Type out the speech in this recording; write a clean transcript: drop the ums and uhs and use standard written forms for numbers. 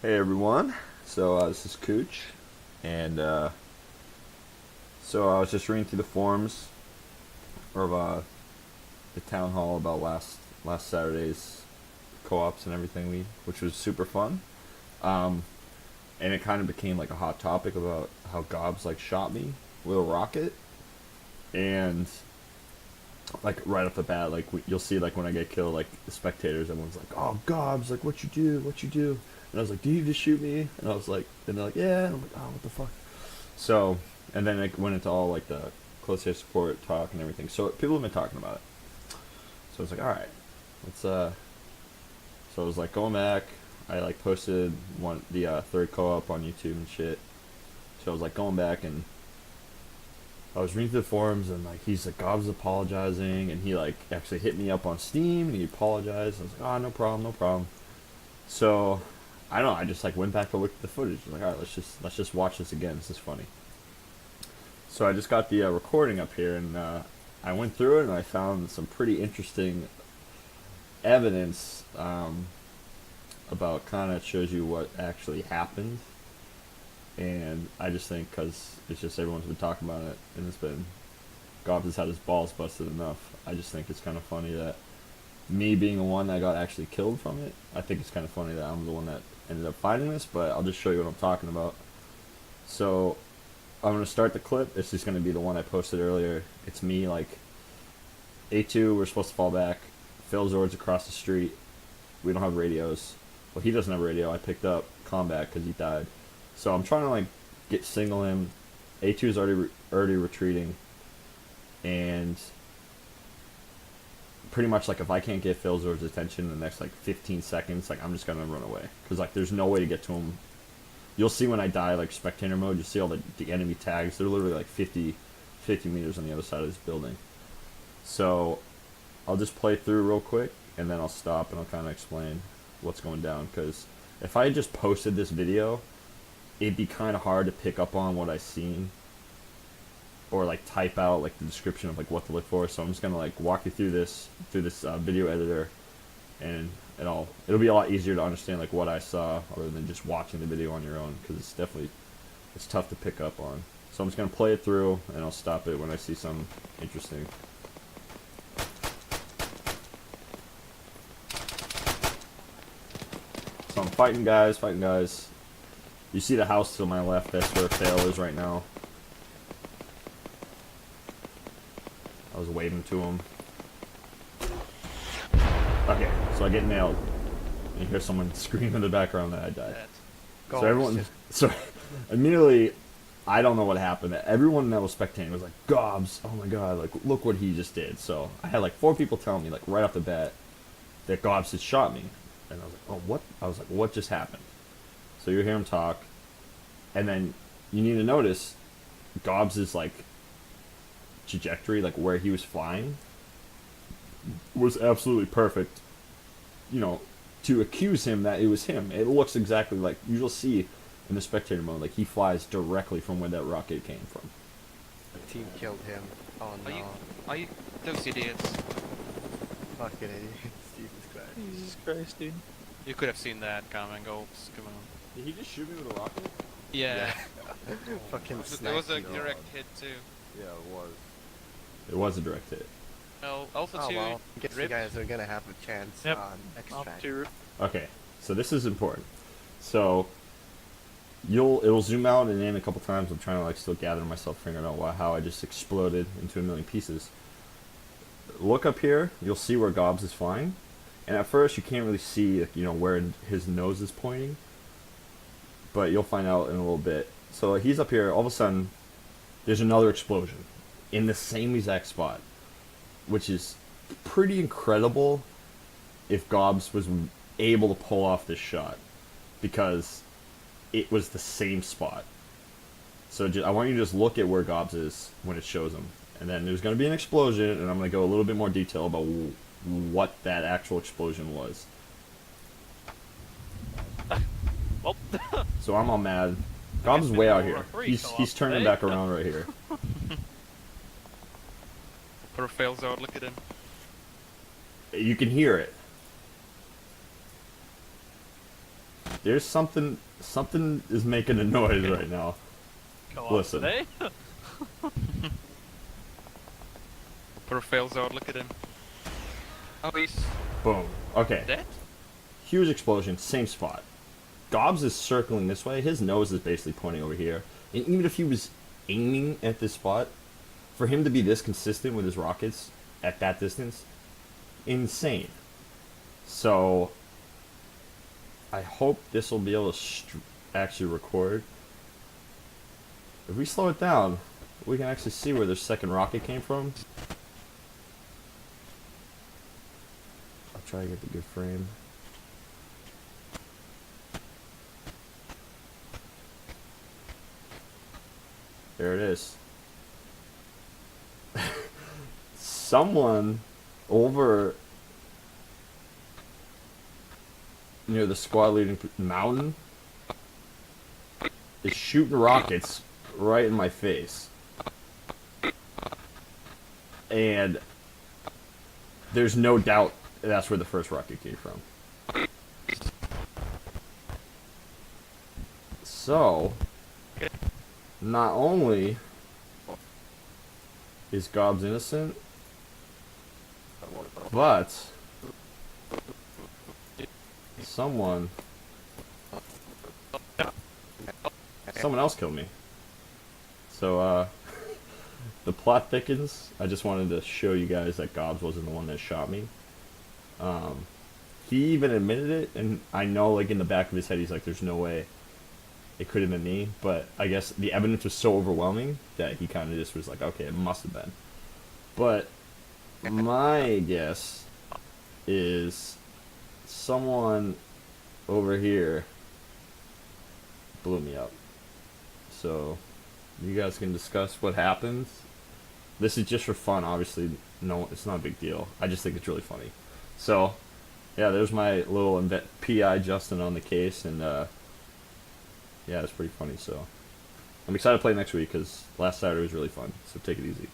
Hey everyone, so this is Cooch, and so I was just reading through the forums of the town hall about last Saturday's co-ops and everything, which was super fun, um, and it kind of became like a hot topic about how Golbs like shot me with a rocket, and like right off the bat, like you'll see like when I get killed, like the spectators, everyone's like, "Oh, Golbs, like what you do, what you do," and I was like, "Do you just shoot me?" And I was like, and they're like, "Yeah," and I'm like, "Oh, what the fuck." So, and then it went into all like the close air support talk and everything. So people have been talking about it. So I was like, all right, let's. So I was like going back. I like posted the third co-op on YouTube and shit. So I was like going back and I was reading through the forums and like he's like Gob's apologizing and he like actually hit me up on Steam and he apologized. I was like, oh, no problem, no problem. So I don't know. I just like went back to look at the footage. I was like, all right, let's just watch this again. This is funny. So I just got the recording up here and I went through it and I found some pretty interesting evidence about kind of shows you what actually happened. And I just think because it's just everyone's been talking about it and it's been Gobbs has had his balls busted enough. I just think it's kind of funny that me being the one that got actually killed from it, I think it's kind of funny that I'm the one that ended up finding this, but I'll just show you what I'm talking about. So I'm going to start the clip. It's just going to be the one I posted earlier. It's me, like, A2, we're supposed to fall back. Phil Zord's across the street. We don't have radios. Well, he doesn't have a radio. I picked up combat because he died. So I'm trying to, like, signal him. A2 is already retreating. And pretty much, like, if I can't get Phil Zord's attention in the next, like, 15 seconds, like, I'm just going to run away. Because, like, there's no way to get to him. You'll see when I die, like, spectator mode, you'll see all the enemy tags. They're literally, like, 50 meters on the other side of this building. So I'll just play through real quick, and then I'll stop, and I'll kind of explain what's going down. Because if I had just posted this video, it'd be kind of hard to pick up on what I seen. Or, like, type out, like, the description of, like, what to look for. So I'm just going to, like, walk you through this video editor, and it'll be a lot easier to understand like what I saw other than just watching the video on your own, because it's tough to pick up on. So I'm just gonna play it through and I'll stop it when I see something interesting. So I'm fighting guys. You see the house to my left, that's where Fail is right now. I was waving to him. Okay, so I get nailed. And you hear someone scream in the background that I died. So immediately, I don't know what happened. Everyone that was spectating was like, Gobs, oh my god, like, look what he just did. So I had like 4 people telling me, like, right off the bat, that Gobs had shot me. And I was like, oh, what? I was like, what just happened? So you hear him talk, and then you need to notice Gobs' like trajectory, like where he was flying, was absolutely perfect, you know, to accuse him that it was him. It looks exactly like you'll see in the spectator mode, like he flies directly from where that rocket came from. The team killed him. Oh no. Are you those idiots? Fucking idiots. Jesus Christ. Jesus Christ, dude. You could have seen that coming, Golbs. Come on. Did he just shoot me with a rocket? Yeah. Fucking It was a direct hit too. Yeah, it was. It was a direct hit. No, Alpha Oh 2. well, I guess you guys are gonna have a chance on extract. Okay, so this is important. So it'll zoom out and in a couple times. I'm trying to like still gather myself, figuring out how I just exploded into a million pieces. Look up here, you'll see where Golbs is flying, and at first you can't really see, you know, where his nose is pointing, but you'll find out in a little bit. So he's up here. All of a sudden, there's another explosion in the same exact spot, which is pretty incredible if Golbs was able to pull off this shot, because it was the same spot. So I want you to just look at where Golbs is when it shows him. And then there's going to be an explosion, and I'm going to go a little bit more detail about what that actual explosion was. Well, So I'm all mad. Golbs is way out here. He's turning back around right here. Or fails out, look at him. You can hear it. there's something is making a noise right now. Co-op Listen. today? Poor fails out. Look at him. Oh, he's Boom. Okay. dead. Huge explosion, same spot. Golbs is circling this way. His nose is basically pointing over here. And even if he was aiming at this spot, for him to be this consistent with his rockets at that distance, insane. So, I hope this will be able to actually record. If we slow it down, we can actually see where their second rocket came from. I'll try to get the good frame. There it is. Someone over near the squad leading mountain is shooting rockets right in my face. And there's no doubt that's where the first rocket came from. So, not only is Golbs innocent, but someone else killed me. So, the plot thickens. I just wanted to show you guys that Golbs wasn't the one that shot me. He even admitted it, and I know, like, in the back of his head, he's like, there's no way it could have been me, but I guess the evidence was so overwhelming that he kind of just was like, okay, it must have been. But my guess is someone over here blew me up. So you guys can discuss what happens. This is just for fun, obviously. No, it's not a big deal. I just think it's really funny. So, yeah, there's my little PI Justin on the case, and yeah, it's pretty funny. So I'm excited to play next week because last Saturday was really fun. So take it easy.